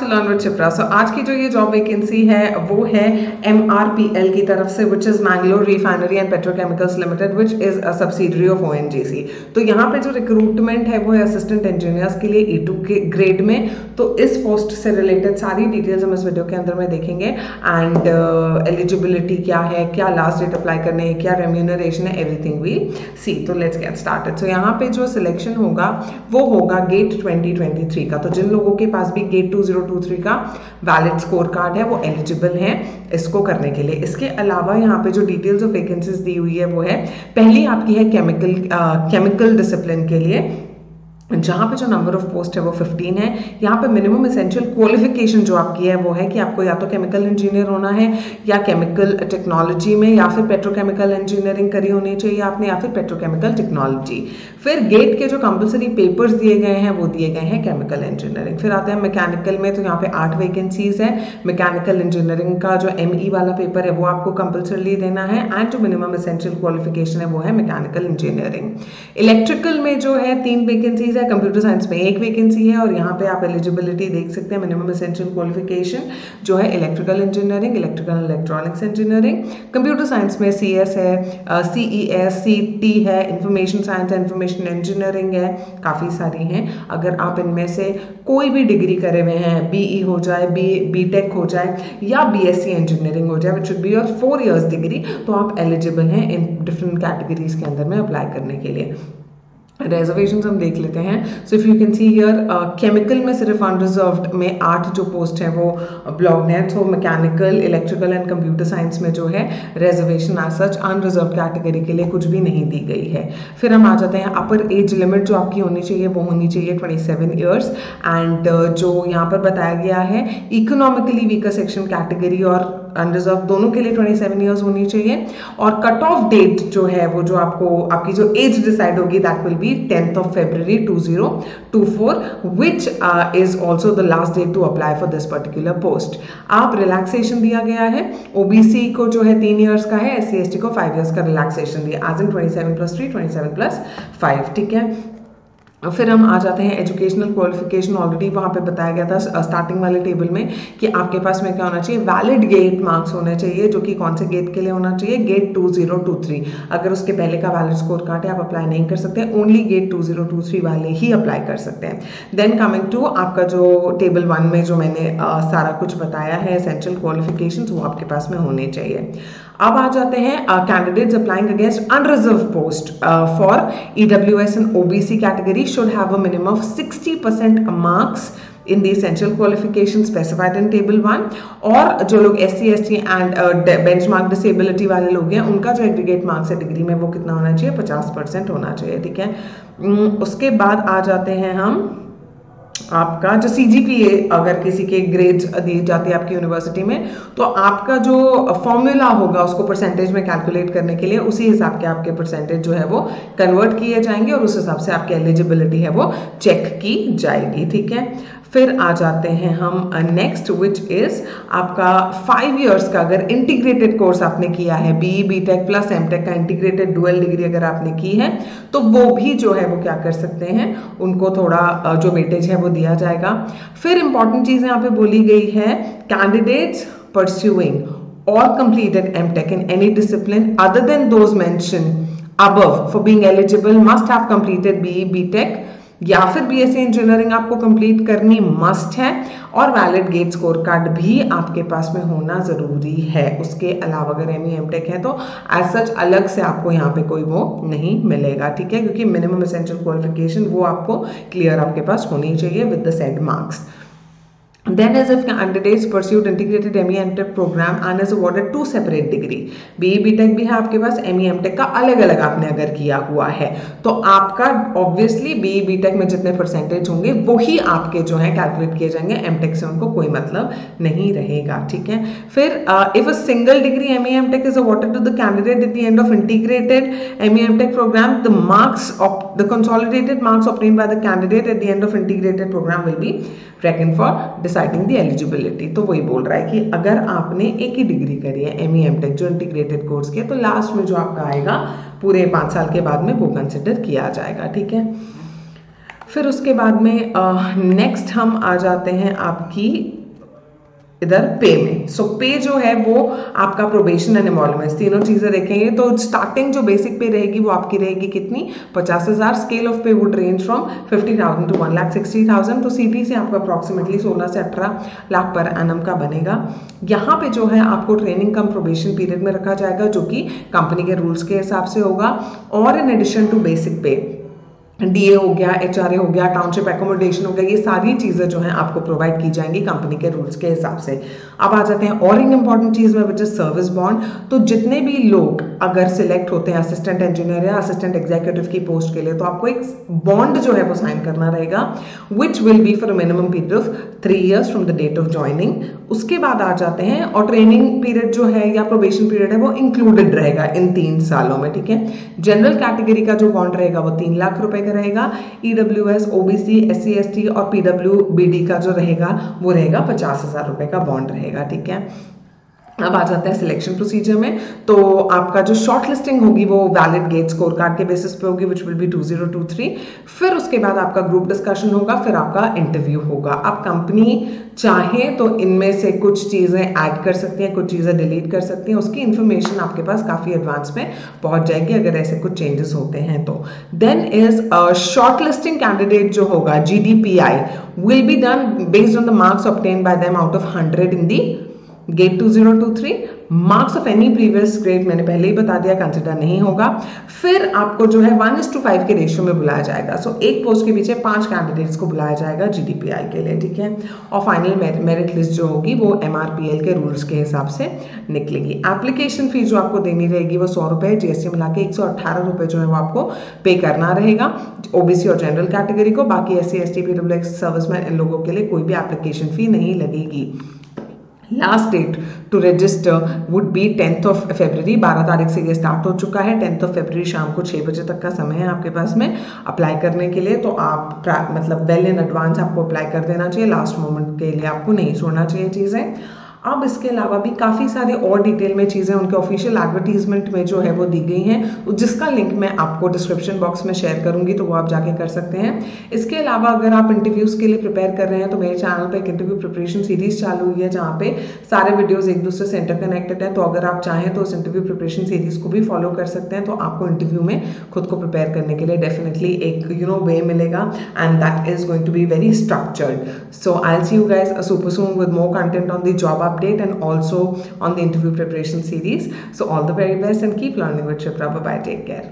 To learn with Shipra. So आज की जो ये जॉब वैकेंसी है वो है MRPL की तरफ से, which is Mangalore refinery and petrochemicals limited, which is a subsidiary of ONGC। तो यहाँ पे जो रिक्रूटमेंट है वो है असिस्टेंट इंजीनियर्स के लिए E2 के ग्रेड में। तो इस पोस्ट से रिलेटेड सारी डिटेल्स हम इस वीडियो के अंदर में देखेंगे एंड एलिजिबिलिटी क्या है, क्या लास्ट डेट अप्लाई करने है, क्या रेम्यूनरेशन है, एवरीथिंग वी सी। तो लेट्स गेट स्टार्टेड। सो यहाँ पे जो सिलेक्शन होगा वो होगा गेट 2023 का। तो जिन लोगों के पास भी गेट 2023 का वैलिड स्कोर कार्ड है वो एलिजिबल हैं इसको करने के लिए। इसके अलावा यहाँ पे जो डिटेल्स ऑफ वैकेंसीज दी हुई है वो है, पहली आपकी है केमिकल डिसिप्लिन के लिए, जहाँ पे जो नंबर ऑफ पोस्ट है वो 15 है। यहाँ पे मिनिमम एसेंशियल क्वालिफिकेशन जो आपकी है वो है कि आपको या तो केमिकल इंजीनियर होना है या केमिकल टेक्नोलॉजी में, या फिर पेट्रोकेमिकल इंजीनियरिंग करी होनी चाहिए आपने, या फिर पेट्रोकेमिकल टेक्नोलॉजी। फिर गेट के जो कंपलसरी पेपर्स दिए गए हैं वो दिए गए हैं केमिकल इंजीनियरिंग। फिर आते हैं मैकेनिकल में, तो यहाँ पे 8 वैकेंसीज है। मैकेनिकल इंजीनियरिंग का जो ME वाला पेपर है वो आपको कंपल्सरली देना है एंड जो मिनिमम एसेंशियल क्वालिफिकेशन है वो है मैकेनिकल इंजीनियरिंग। इलेक्ट्रिकल में जो है 3 वैकेंसीज है, कंप्यूटर साइंस में 1 वैकेंसी है, और यहाँ पे आप एलिजिबिलिटी देख सकते हैं। मिनिमम एसेंशियल क्वालिफिकेशन जो है electrical engineering, electrical electronics engineering. Computer science में CS है, CES, CT है, इंफॉर्मेशन साइंस है, इंफॉर्मेशन इंजीनियरिंग है, काफ़ी सारी हैं। अगर आप इनमें से कोई भी डिग्री करे हुए हैं, BE हो जाए, BTech हो जाए या BSc इंजीनियरिंग हो जाए, which should be your 4 years degree, तो आप एलिजिबल हैं इन डिफरेंट कैटेगरीज के अंदर में अप्लाई करने के लिए। रिजर्वेशंस हम देख लेते हैं। So if you can see here, chemical में सिर्फ अनरिजर्व्ड में 8 जो पोस्ट है वो ब्लॉक हैं। तो mechanical, electrical and computer science में जो है reservation as such unreserved category के लिए कुछ भी नहीं दी गई है। फिर हम आ जाते हैं, अपर एज लिमिट जो आपकी होनी चाहिए वो होनी चाहिए 27 ईयर्स एंड जो यहाँ पर बताया गया है इकोनॉमिकली वीकर सेक्शन कैटेगरी और अनरिजर्व दोनों के लिए 27 ईयर्स होनी चाहिए। और कट ऑफ डेट जो है वो जो आपकी जो एज डिसाइड होगी that will be 10th of February 2024, which is also the last date to apply for this particular post. आप रिलैक्सेशन दिया गया है, OBC को जो है 3 ईयर्स का है, SC ST को 5 ईयर्स का रिलैक्सेशन दिया, एज इन 27+3 27+5, ठीक है। फिर हम आ जाते हैं एजुकेशनल क्वालिफिकेशन। ऑलरेडी वहाँ पे बताया गया था स्टार्टिंग वाले टेबल में कि आपके पास में क्या होना चाहिए, वैलिड गेट मार्क्स होने चाहिए, जो कि कौन से गेट के लिए होना चाहिए, गेट 2023। अगर उसके पहले का वैलिड स्कोर कार्ड है आप अप्लाई नहीं कर सकते, ओनली गेट 2023 वाले ही अप्लाई कर सकते हैं। देन कमिंग टू आपका जो टेबल 1 में जो मैंने सारा कुछ बताया है एसेंशियल क्वालिफिकेशंस, वो आपके पास में होने चाहिए। अब आ जाते हैं candidates applying against unreserved post for EWS and OBC category should have a minimum of 60% marks in the essential qualification specified in table 1। और जो लोग SC ST and benchmark disability वाले लोग हैं उनका जो एग्रीगेट मार्क्स है डिग्री में वो कितना होना चाहिए, 50% होना चाहिए, ठीक है। उसके बाद आ जाते हैं हम आपका जो CGPA, अगर किसी के ग्रेड्स दी जाती है आपकी यूनिवर्सिटी में, तो आपका जो फॉर्मूला होगा उसको परसेंटेज में कैलकुलेट करने के लिए उसी हिसाब के आपके परसेंटेज जो है वो कन्वर्ट किए जाएंगे और उस हिसाब से आपकी एलिजिबिलिटी है वो चेक की जाएगी, ठीक है। फिर आ जाते हैं हम नेक्स्ट, विच इज आपका 5 इयर्स का अगर इंटीग्रेटेड कोर्स आपने किया है, BE BTech प्लस MTech का इंटीग्रेटेड डुअल डिग्री अगर आपने की है तो वो भी जो है वो क्या कर सकते हैं, उनको थोड़ा जो वेटेज है वो दिया जाएगा। फिर इंपॉर्टेंट चीज यहाँ पे बोली गई है, candidates pursuing or completed MTech in any discipline other than those mentioned above for being eligible must have completed BE BTech या फिर BSc इंजीनियरिंग आपको कंप्लीट करनी मस्ट है, और वैलिड गेट स्कोर कार्ड भी आपके पास में होना जरूरी है। उसके अलावा अगर ME MTech है तो एज सच अलग से आपको यहाँ पे कोई वो नहीं मिलेगा, ठीक है, क्योंकि मिनिमम एसेंशियल क्वालिफिकेशन वो आपको क्लियर आपके पास होनी चाहिए with the said marks. Then as if candidates pursued integrated ME MTech program and is awarded 2 separate degree, BE BTech भी है आपके पास, ME MTech का अलग अलग आपने अगर किया हुआ है तो आपका ऑब्वियसली BE BTech में जितने परसेंटेज होंगे वही आपके जो है कैलकुलेट किए जाएंगे, MTech से उनको कोई मतलब नहीं रहेगा, ठीक है। फिर if a single degree ME MTech is awarded to the candidate at the end of integrated ME MTech program, the consolidated marks obtained by the candidate at the end of integrated program will be reckoned for deciding the eligibility. तो वही बोल रहा है कि अगर आपने एक ही degree करी है ME MTech जो इंटीग्रेटेड कोर्स किया, तो लास्ट में जो आपका आएगा पूरे 5 साल के बाद में वो कंसिडर किया जाएगा, ठीक है। फिर उसके बाद में नेक्स्ट हम आ जाते हैं आपकी इधर पे में। सो पे जो है वो आपका प्रोबेशन एंड एमोलमेंट्स तीनों चीजें देखेंगे। तो स्टार्टिंग जो बेसिक पे रहेगी वो आपकी रहेगी कितनी, 50,000। स्केल ऑफ पे वुड रेंज फ्रॉम 50,000 टू 1,60,000। तो सीटी से आपको अप्रॉक्सीमेटली 16 से 18 लाख पर एनम का बनेगा। यहाँ पे जो है आपको ट्रेनिंग कम प्रोबेशन पीरियड में रखा जाएगा, जो कि कंपनी के रूल्स के हिसाब से होगा। और इन एडिशन टू बेसिक पे डीए हो गया, एचआरए हो गया, टाउनशिप एकोमोडेशन हो गया, ये सारी चीजें जो हैं आपको प्रोवाइड की जाएंगी कंपनी के रूल्स के हिसाब से। अब आ जाते हैं और एक इंपॉर्टेंट चीज में, विच इज सर्विस बॉन्ड। तो जितने भी लोग अगर सिलेक्ट होते हैं असिस्टेंट इंजीनियर या असिस्टेंट एग्जीक्यूटिव की पोस्ट के लिए, तो आपको एक बॉन्ड जो है वो साइन करना रहेगा, which will be for minimum period of 3 years from the date of joining. उसके बाद आ जाते हैं, और ट्रेनिंग पीरियड जो है या प्रोबेशन पीरियड है वो इंक्लूडेड रहेगा इन 3 सालों में, ठीक है। जनरल कैटेगरी का जो बॉन्ड रहेगा वो 3 लाख रुपए का रहेगा। ईडब्ल्यूएस, ओबीसी, एससी एसटी और पीडब्ल्यूबीडी का जो रहेगा वो रहेगा 50,000 रुपए का बॉन्ड रहेगा, ठीक है। अब आ जाता है सिलेक्शन प्रोसीजर में। तो आपका जो शॉर्ट लिस्टिंग होगी वो वैलिड गेट स्कोर कार्ड के बेसिस पे होगी, विच विल बी 2023। फिर उसके बाद आपका ग्रुप डिस्कशन होगा, फिर आपका इंटरव्यू होगा। अब कंपनी चाहे तो इनमें से कुछ चीजें ऐड कर सकती हैं, कुछ चीजें डिलीट कर सकती हैं। उसकी इंफॉर्मेशन आपके पास काफी एडवांस में पहुंच जाएगी अगर ऐसे कुछ चेंजेस होते हैं तो। Then is short listing candidate जो होगा, GDPI will be done based on the marks obtain by them out of 100 in the GATE 2023। Marks of any previous grade मैंने पहले ही बता दिया, कंसिडर नहीं होगा। फिर आपको जो है 1:5 के रेशियो में बुलाया जाएगा। सो एक पोस्ट के पीछे 5 कैंडिडेट्स को बुलाया जाएगा GDPI के लिए, ठीक है। और फाइनल मेरिट लिस्ट जो होगी वो MRPL के रूल्स के हिसाब से निकलेगी। एप्लीकेशन फीस जो आपको देनी रहेगी वो 100 रुपए, GST मिला के 118 रुपए जो है वो आपको पे करना रहेगा ओबीसी और जनरल कैटेगरी को। बाकी SC ST PWX सर्विसमैन इन लोगों के लिए कोई भी एप्लीकेशन फी नहीं लगेगी। Last date to register would be 10th of February। 12 तारीख से ये स्टार्ट हो चुका है। 10th of February शाम को 6 बजे तक का समय है आपके पास में अप्लाई करने के लिए। तो आप मतलब वेल इन एडवांस आपको अप्लाई कर देना चाहिए, लास्ट मोमेंट के लिए आपको नहीं छोड़ना चाहिए चीज़ें। अब इसके अलावा भी काफ़ी सारे और डिटेल में चीज़ें उनके ऑफिशियल एडवर्टीजमेंट में जो है वो दी गई हैं, जिसका लिंक मैं आपको डिस्क्रिप्शन बॉक्स में शेयर करूंगी, तो वो आप जाके कर सकते हैं। इसके अलावा अगर आप इंटरव्यूज़ के लिए प्रिपेयर कर रहे हैं तो मेरे चैनल पे एक इंटरव्यू प्रिपरेशन सीरीज चालू हुई है, जहाँ पे सारे वीडियोज़ एक दूसरे से इंटरकनेक्टेड है। तो अगर आप चाहें तो उस इंटरव्यू प्रिपरेशन सीरीज को भी फॉलो कर सकते हैं। तो आपको इंटरव्यू में खुद को प्रिपेयर करने के लिए डेफिनेटली एक वे मिलेगा, and that is going to be very structured. So I will see you guys super soon with more content on the job update and also on the interview preparation series. So all the very best and keep learning with Shipra. Bye bye, take care.